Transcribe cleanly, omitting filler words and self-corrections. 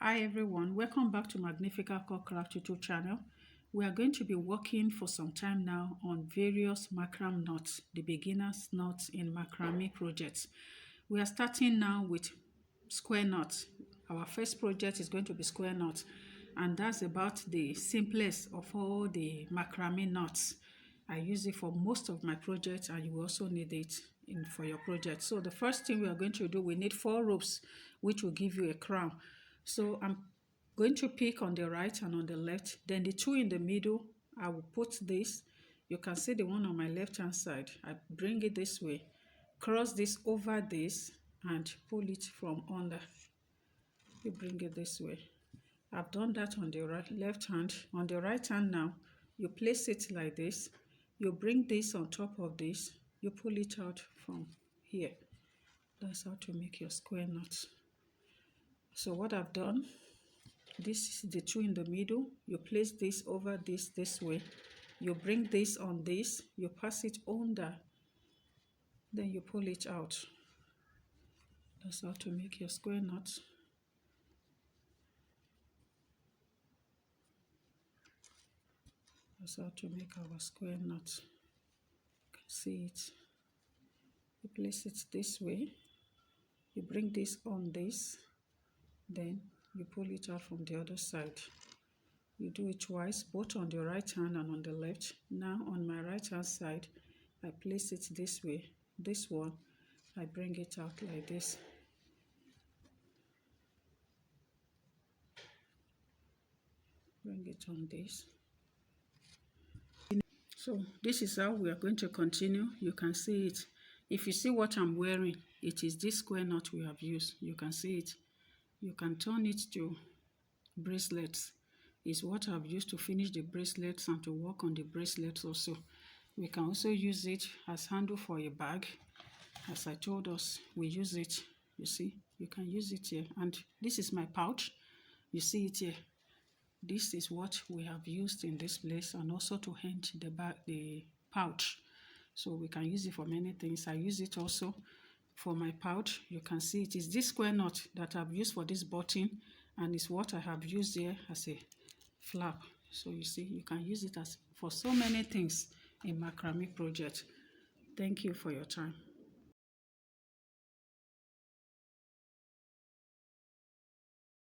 Hi everyone, welcome back to Magnificalcorecraft YouTube channel. We are going to be working for some time now on various macrame knots, the beginner's knots in macrame projects. We are starting now with square knots. Our first project is going to be square knots, and that's about the simplest of all the macrame knots. I use it for most of my projects, and you also need it for your project. So the first thing we are going to do, we need 4 ropes, which will give you a crown. So I'm going to pick on the right and on the left. Then the 2 in the middle, I will put this. You can see the one on my left hand side. I bring it this way, cross this over this, and pull it from under. You bring it this way. I've done that on the left hand. On the right hand now, you place it like this. You bring this on top of this. You pull it out from here. That's how to make your square knots. So what I've done, this is the 2 in the middle. You place this over this way. You bring this on this. You pass it under. Then you pull it out. That's how to make your square knots. That's how to make our square knot. You can see it. You place it this way. You bring this on this. Then you pull it out from the other side. You do it twice, both on the right hand and on the left. Now on my right hand side, I place it this way. This one, I bring it out like this. Bring it on this. So this is how we are going to continue. You can see it. If you see what I'm wearing, it is this square knot we have used. You can see it. You can turn it to bracelets. Is what I've used to finish the bracelets and to work on the bracelets also. We can also use it as handle for a bag. As I told us, we use it. You see, you can use it here. And this is my pouch. You see it here. This is what we have used in this place, and also to hang the bag, the pouch. So we can use it for many things. I use it also for my pouch. You can see it is this square knot that I've used for this button, and it's what I have used here as a flap. So you see, you can use it as for so many things in macrame project. Thank you for your time.